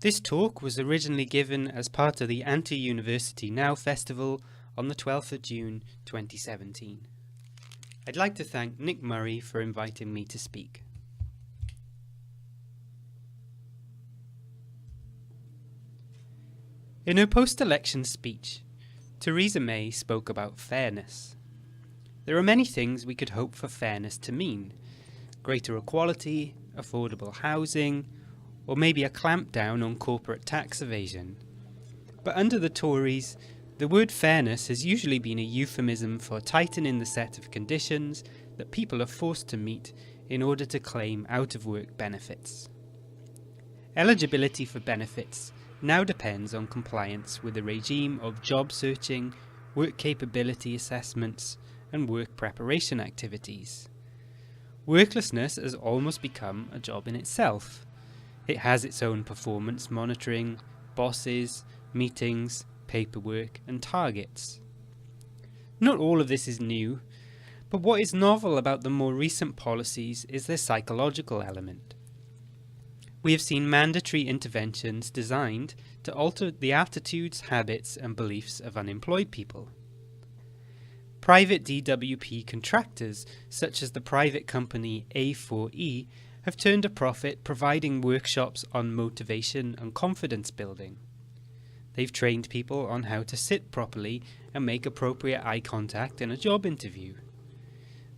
This talk was originally given as part of the Antiuniversity Now festival on the 12th of June 2017. I'd like to thank Nic Murray for inviting me to speak. In her post-election speech, Theresa May spoke about fairness. There are many things we could hope for fairness to mean: greater equality, affordable housing, or maybe a clampdown on corporate tax evasion. But under the Tories, the word fairness has usually been a euphemism for tightening the set of conditions that people are forced to meet in order to claim out-of-work benefits. Eligibility for benefits now depends on compliance with a regime of job searching, work capability assessments, and work preparation activities. Worklessness has almost become a job in itself. It has its own performance monitoring, bosses, meetings, paperwork, and targets. Not all of this is new, but what is novel about the more recent policies is their psychological element. We have seen mandatory interventions designed to alter the attitudes, habits, and beliefs of unemployed people. Private DWP contractors, such as the private company A4E, have turned a profit providing workshops on motivation and confidence building. They've trained people on how to sit properly and make appropriate eye contact in a job interview.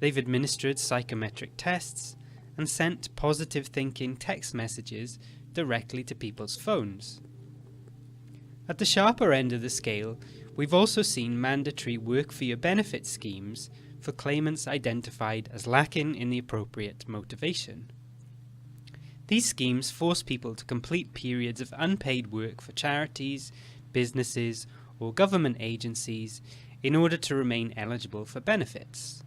They've administered psychometric tests and sent positive thinking text messages directly to people's phones. At the sharper end of the scale, we've also seen mandatory work for your benefit schemes for claimants identified as lacking in the appropriate motivation. These schemes force people to complete periods of unpaid work for charities, businesses, or government agencies in order to remain eligible for benefits.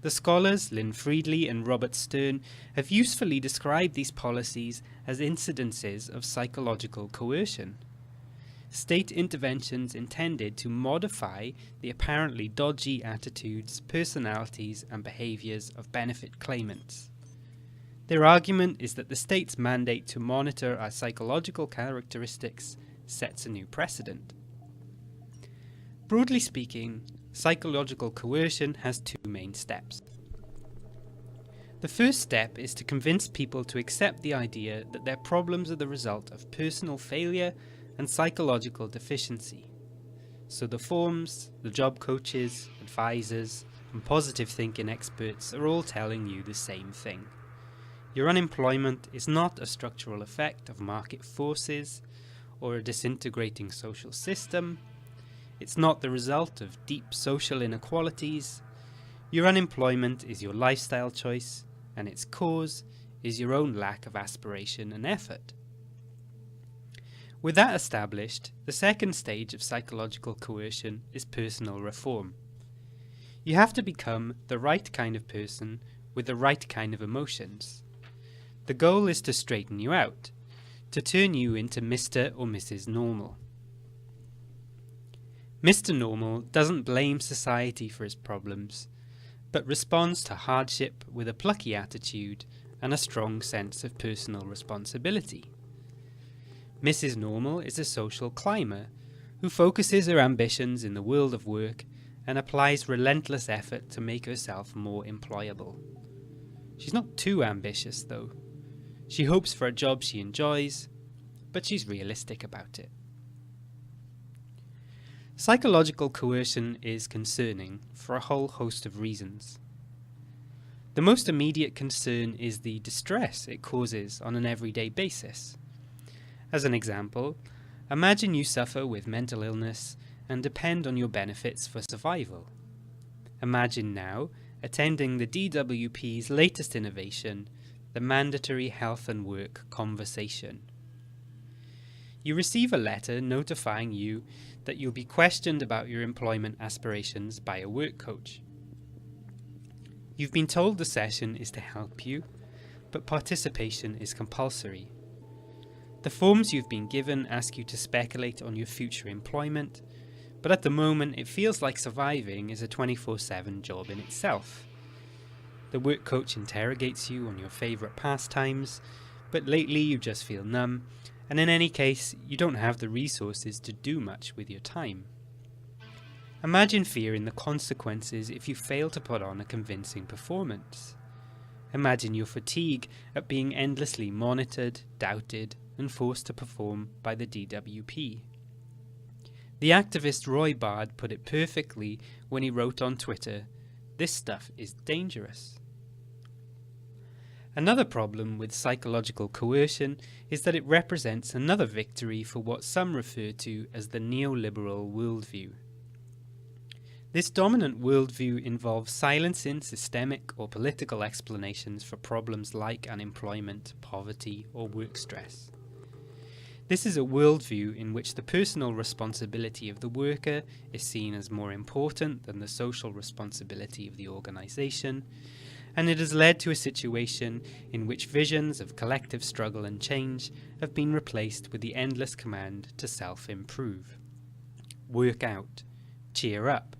The scholars Lynn Friedley and Robert Stern have usefully described these policies as incidences of psychological coercion. State interventions intended to modify the apparently dodgy attitudes, personalities, and behaviours of benefit claimants. Their argument is that the state's mandate to monitor our psychological characteristics sets a new precedent. Broadly speaking, psychological coercion has two main steps. The first step is to convince people to accept the idea that their problems are the result of personal failure and psychological deficiency. So the forms, the job coaches, advisors, and positive thinking experts are all telling you the same thing. Your unemployment is not a structural effect of market forces or a disintegrating social system. It's not the result of deep social inequalities. Your unemployment is your lifestyle choice, and its cause is your own lack of aspiration and effort. With that established, the second stage of psychological coercion is personal reform. You have to become the right kind of person with the right kind of emotions. The goal is to straighten you out, to turn you into Mr. or Mrs. Normal. Mr. Normal doesn't blame society for his problems, but responds to hardship with a plucky attitude and a strong sense of personal responsibility. Mrs. Normal is a social climber who focuses her ambitions in the world of work and applies relentless effort to make herself more employable. She's not too ambitious, though. She hopes for a job she enjoys, but she's realistic about it. Psychological coercion is concerning for a whole host of reasons. The most immediate concern is the distress it causes on an everyday basis. As an example, imagine you suffer with mental illness and depend on your benefits for survival. Imagine now attending the DWP's latest innovation, the mandatory health and work conversation. You receive a letter notifying you that you'll be questioned about your employment aspirations by a work coach. You've been told the session is to help you, but participation is compulsory. The forms you've been given ask you to speculate on your future employment, but at the moment it feels like surviving is a 24/7 job in itself. The work coach interrogates you on your favourite pastimes, but lately you just feel numb and in any case, you don't have the resources to do much with your time. Imagine fearing the consequences if you fail to put on a convincing performance. Imagine your fatigue at being endlessly monitored, doubted, and forced to perform by the DWP. The activist Roy Bard put it perfectly when he wrote on Twitter, "This stuff is dangerous." Another problem with psychological coercion is that it represents another victory for what some refer to as the neoliberal worldview. This dominant worldview involves silencing systemic or political explanations for problems like unemployment, poverty, or work stress. This is a worldview in which the personal responsibility of the worker is seen as more important than the social responsibility of the organisation, and it has led to a situation in which visions of collective struggle and change have been replaced with the endless command to self-improve. Work out, cheer up,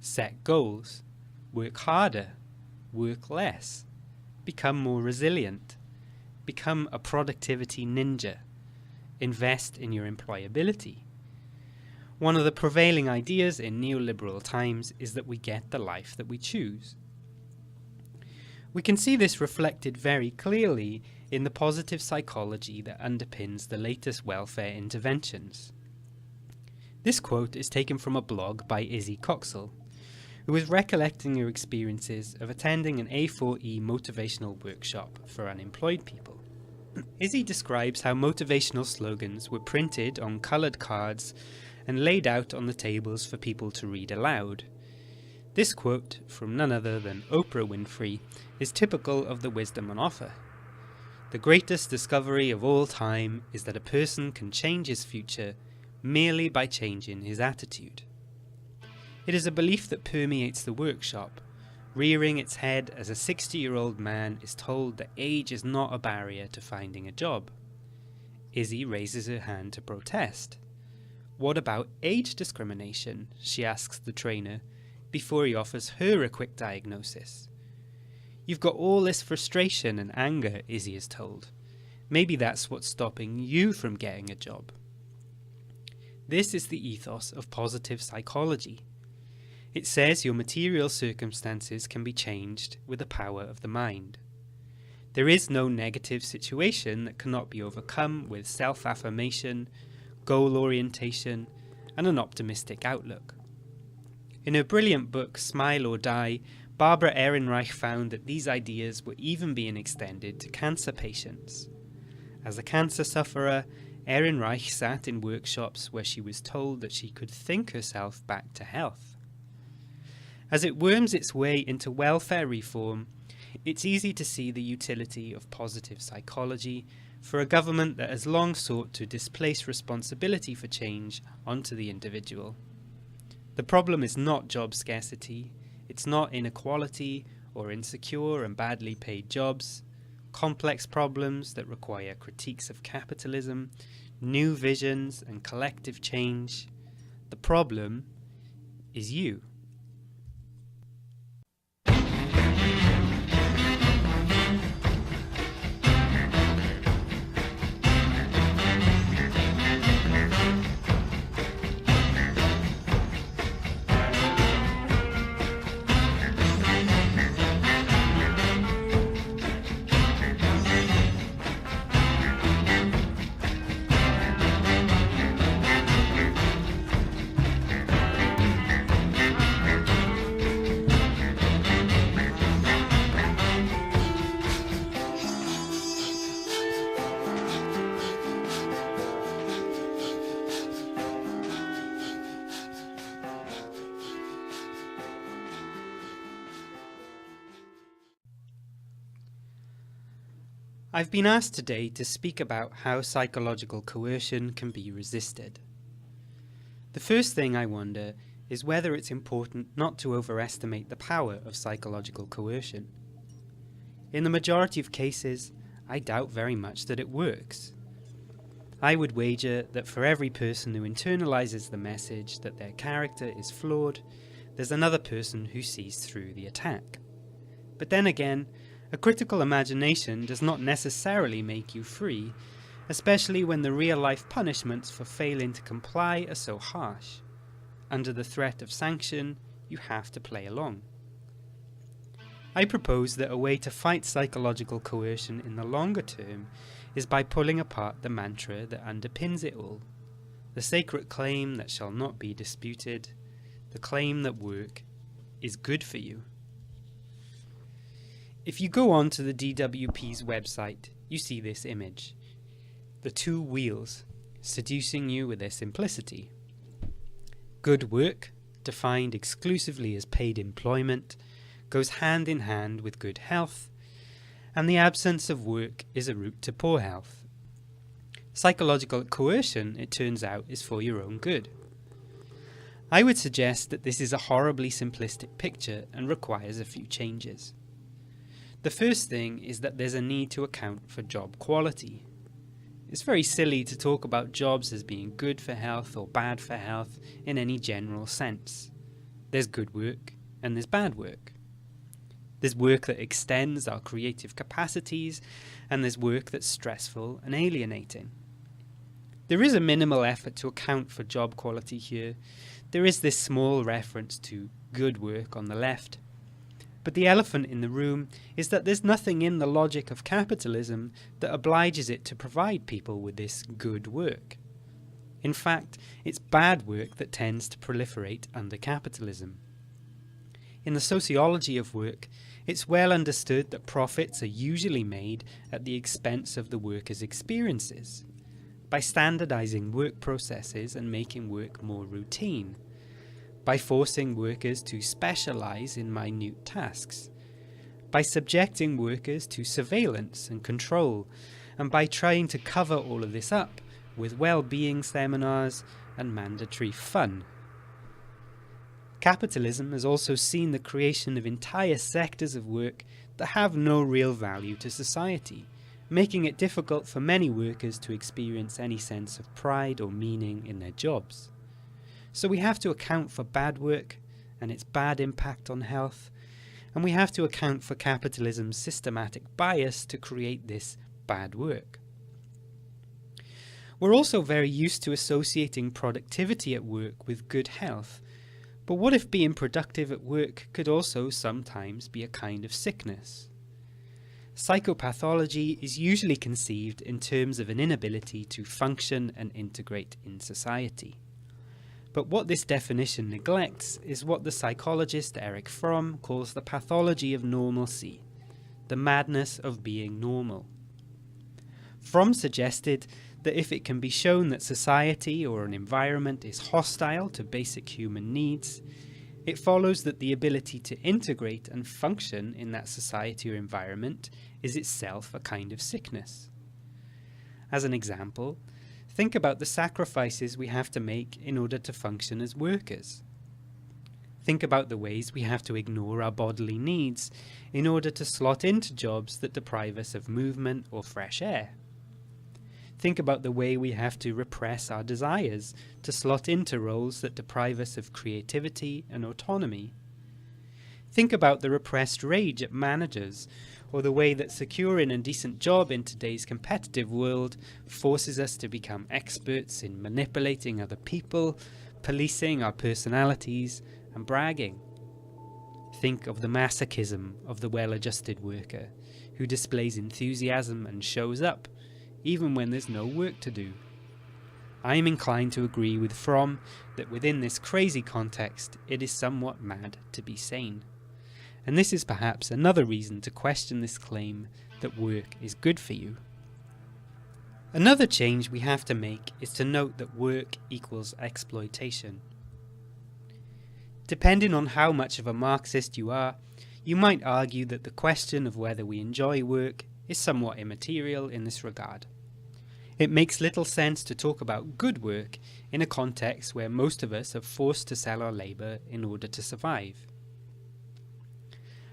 set goals, work harder, work less, become more resilient, become a productivity ninja, invest in your employability. One of the prevailing ideas in neoliberal times is that we get the life that we choose. We can see this reflected very clearly in the positive psychology that underpins the latest welfare interventions. This quote is taken from a blog by Izzy Coxell, who was recollecting her experiences of attending an A4E motivational workshop for unemployed people. Izzy describes how motivational slogans were printed on coloured cards and laid out on the tables for people to read aloud. This quote, from none other than Oprah Winfrey, is typical of the wisdom on offer. The greatest discovery of all time is that a person can change his future merely by changing his attitude. It is a belief that permeates the workshop, rearing its head as a 60-year-old man is told that age is not a barrier to finding a job. Izzy raises her hand to protest. "What about age discrimination?" she asks the trainer, before he offers her a quick diagnosis. "You've got all this frustration and anger," Izzy is told. "Maybe that's what's stopping you from getting a job." This is the ethos of positive psychology. It says your material circumstances can be changed with the power of the mind. There is no negative situation that cannot be overcome with self-affirmation, goal orientation, and an optimistic outlook. In her brilliant book Smile or Die, Barbara Ehrenreich found that these ideas were even being extended to cancer patients. As a cancer sufferer, Ehrenreich sat in workshops where she was told that she could think herself back to health. As it worms its way into welfare reform, it's easy to see the utility of positive psychology for a government that has long sought to displace responsibility for change onto the individual. The problem is not job scarcity, it's not inequality or insecure and badly paid jobs, complex problems that require critiques of capitalism, new visions and collective change. The problem is you. I've been asked today to speak about how psychological coercion can be resisted. The first thing I wonder is whether it's important not to overestimate the power of psychological coercion. In the majority of cases, I doubt very much that it works. I would wager that for every person who internalizes the message that their character is flawed, there's another person who sees through the attack. But then again, a critical imagination does not necessarily make you free, especially when the real-life punishments for failing to comply are so harsh. Under the threat of sanction, you have to play along. I propose that a way to fight psychological coercion in the longer term is by pulling apart the mantra that underpins it all, the sacred claim that shall not be disputed, the claim that work is good for you. If you go on to the DWP's website, you see this image. The two wheels, seducing you with their simplicity. Good work, defined exclusively as paid employment, goes hand in hand with good health, and the absence of work is a route to poor health. Psychological coercion, it turns out, is for your own good. I would suggest that this is a horribly simplistic picture and requires a few changes. The first thing is that there's a need to account for job quality. It's very silly to talk about jobs as being good for health or bad for health in any general sense. There's good work and there's bad work. There's work that extends our creative capacities, and there's work that's stressful and alienating. There is a minimal effort to account for job quality here. There is this small reference to good work on the left. But the elephant in the room is that there's nothing in the logic of capitalism that obliges it to provide people with this good work. In fact, it's bad work that tends to proliferate under capitalism. In the sociology of work, it's well understood that profits are usually made at the expense of the worker's experiences, by standardizing work processes and making work more routine, by forcing workers to specialize in minute tasks, by subjecting workers to surveillance and control, and by trying to cover all of this up with well-being seminars and mandatory fun. Capitalism has also seen the creation of entire sectors of work that have no real value to society, making it difficult for many workers to experience any sense of pride or meaning in their jobs. So we have to account for bad work and its bad impact on health, and we have to account for capitalism's systematic bias to create this bad work. We're also very used to associating productivity at work with good health, but what if being productive at work could also sometimes be a kind of sickness? Psychopathology is usually conceived in terms of an inability to function and integrate in society. But what this definition neglects is what the psychologist Erich Fromm calls the pathology of normalcy, the madness of being normal. Fromm suggested that if it can be shown that society or an environment is hostile to basic human needs, it follows that the ability to integrate and function in that society or environment is itself a kind of sickness. As an example, think about the sacrifices we have to make in order to function as workers. Think about the ways we have to ignore our bodily needs in order to slot into jobs that deprive us of movement or fresh air. Think about the way we have to repress our desires to slot into roles that deprive us of creativity and autonomy. Think about the repressed rage at managers, or the way that securing a decent job in today's competitive world forces us to become experts in manipulating other people, policing our personalities, and bragging. Think of the masochism of the well-adjusted worker, who displays enthusiasm and shows up, even when there's no work to do. I am inclined to agree with Fromm that within this crazy context, it is somewhat mad to be sane. And this is perhaps another reason to question this claim that work is good for you. Another change we have to make is to note that work equals exploitation. Depending on how much of a Marxist you are, you might argue that the question of whether we enjoy work is somewhat immaterial in this regard. It makes little sense to talk about good work in a context where most of us are forced to sell our labour in order to survive.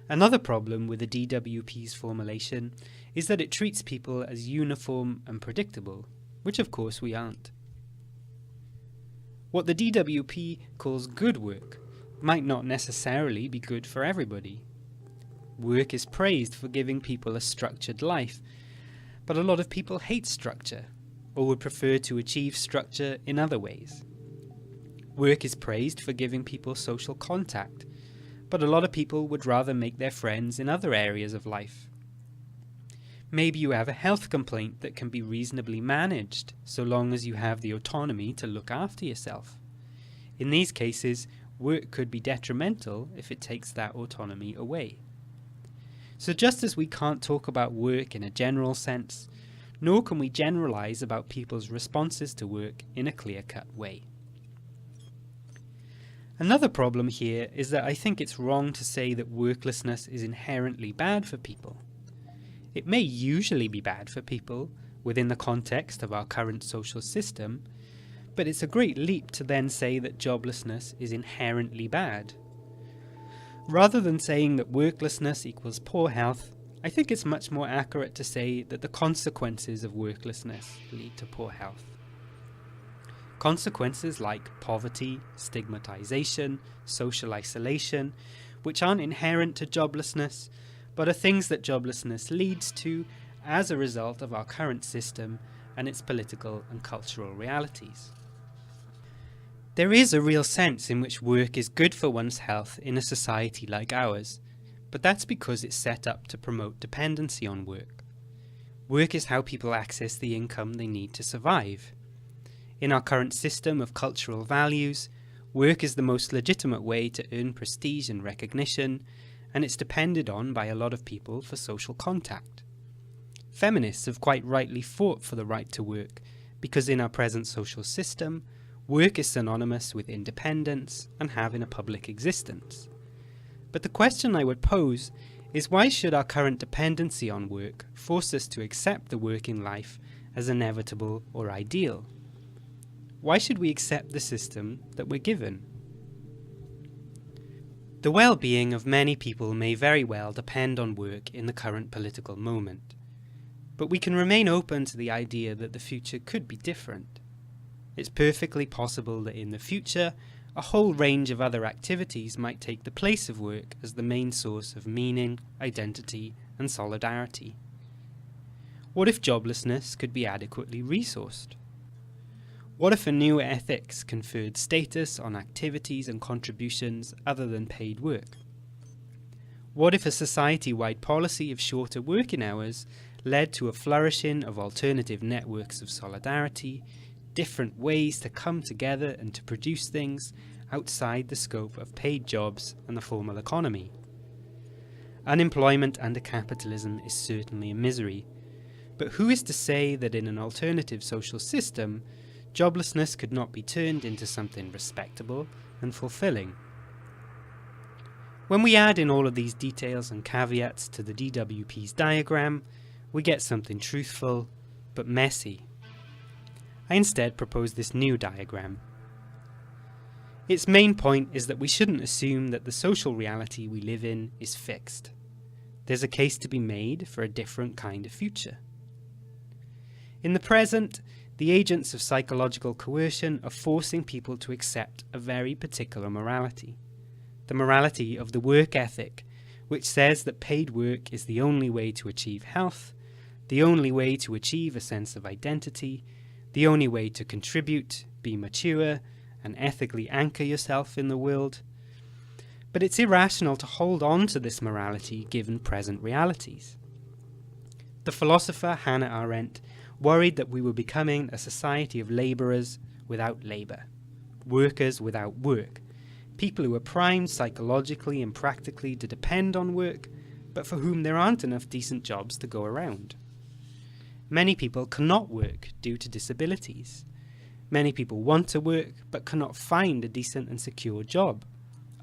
Another problem with the DWP's formulation is that it treats people as uniform and predictable, which of course we aren't. What the DWP calls good work might not necessarily be good for everybody. Work is praised for giving people a structured life, but a lot of people hate structure or would prefer to achieve structure in other ways. Work is praised for giving people social contact, but a lot of people would rather make their friends in other areas of life. Maybe you have a health complaint that can be reasonably managed, so long as you have the autonomy to look after yourself. In these cases, work could be detrimental if it takes that autonomy away. So just as we can't talk about work in a general sense, nor can we generalize about people's responses to work in a clear-cut way. Another problem here is that I think it's wrong to say that worklessness is inherently bad for people. It may usually be bad for people within the context of our current social system, but it's a great leap to then say that joblessness is inherently bad. Rather than saying that worklessness equals poor health, I think it's much more accurate to say that the consequences of worklessness lead to poor health. Consequences like poverty, stigmatization, social isolation, which aren't inherent to joblessness, but are things that joblessness leads to as a result of our current system and its political and cultural realities. There is a real sense in which work is good for one's health in a society like ours, but that's because it's set up to promote dependency on work. Work is how people access the income they need to survive. In our current system of cultural values, work is the most legitimate way to earn prestige and recognition, and it's depended on by a lot of people for social contact. Feminists have quite rightly fought for the right to work, because in our present social system, work is synonymous with independence and having a public existence. But the question I would pose is, why should our current dependency on work force us to accept the working life as inevitable or ideal? Why should we accept the system that we're given? The well-being of many people may very well depend on work in the current political moment, but we can remain open to the idea that the future could be different. It's perfectly possible that in the future, a whole range of other activities might take the place of work as the main source of meaning, identity, and solidarity. What if joblessness could be adequately resourced? What if a new ethics conferred status on activities and contributions other than paid work? What if a society-wide policy of shorter working hours led to a flourishing of alternative networks of solidarity, different ways to come together and to produce things outside the scope of paid jobs and the formal economy? Unemployment under capitalism is certainly a misery, but who is to say that in an alternative social system, joblessness could not be turned into something respectable and fulfilling? When we add in all of these details and caveats to the DWP's diagram, we get something truthful, but messy. I instead propose this new diagram. Its main point is that we shouldn't assume that the social reality we live in is fixed. There's a case to be made for a different kind of future. In the present, the agents of psychological coercion are forcing people to accept a very particular morality. The morality of the work ethic, which says that paid work is the only way to achieve health, the only way to achieve a sense of identity, the only way to contribute, be mature, and ethically anchor yourself in the world. But it's irrational to hold on to this morality given present realities. The philosopher Hannah Arendt worried that we were becoming a society of labourers without labour, workers without work, people who are primed psychologically and practically to depend on work, but for whom there aren't enough decent jobs to go around. Many people cannot work due to disabilities. Many people want to work but cannot find a decent and secure job,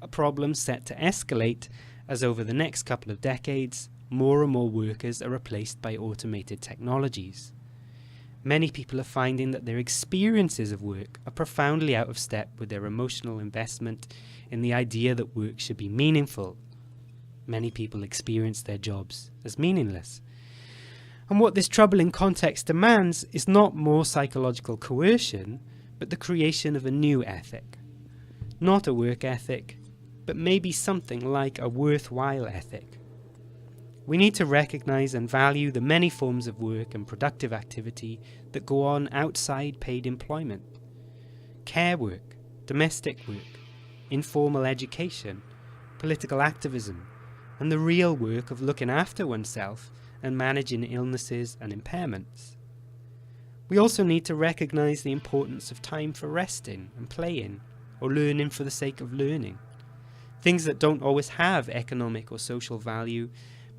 a problem set to escalate as over the next couple of decades, more and more workers are replaced by automated technologies. Many people are finding that their experiences of work are profoundly out of step with their emotional investment in the idea that work should be meaningful. Many people experience their jobs as meaningless. And what this troubling context demands is not more psychological coercion, but the creation of a new ethic. Not a work ethic, but maybe something like a worthwhile ethic. We need to recognise and value the many forms of work and productive activity that go on outside paid employment. Care work, domestic work, informal education, political activism, and the real work of looking after oneself and managing illnesses and impairments. We also need to recognise the importance of time for resting and playing, or learning for the sake of learning. Things that don't always have economic or social value,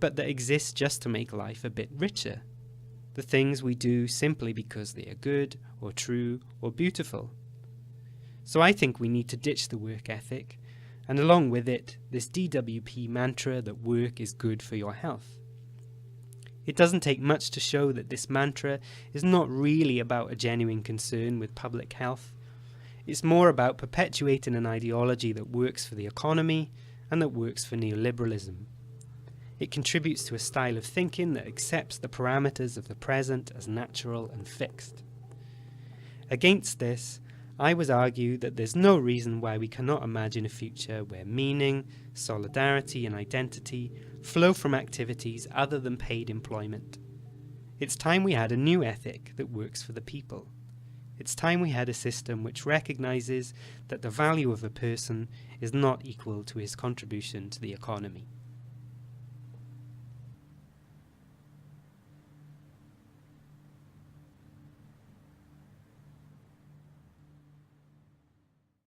but that exist just to make life a bit richer. The things we do simply because they are good, or true, or beautiful. So I think we need to ditch the work ethic, and along with it, this DWP mantra that work is good for your health. It doesn't take much to show that this mantra is not really about a genuine concern with public health. It's more about perpetuating an ideology that works for the economy and that works for neoliberalism. It contributes to a style of thinking that accepts the parameters of the present as natural and fixed. Against this, I would argue that there's no reason why we cannot imagine a future where meaning, solidarity and identity flow from activities other than paid employment. It's time we had a new ethic that works for the people. It's time we had a system which recognises that the value of a person is not equal to his contribution to the economy.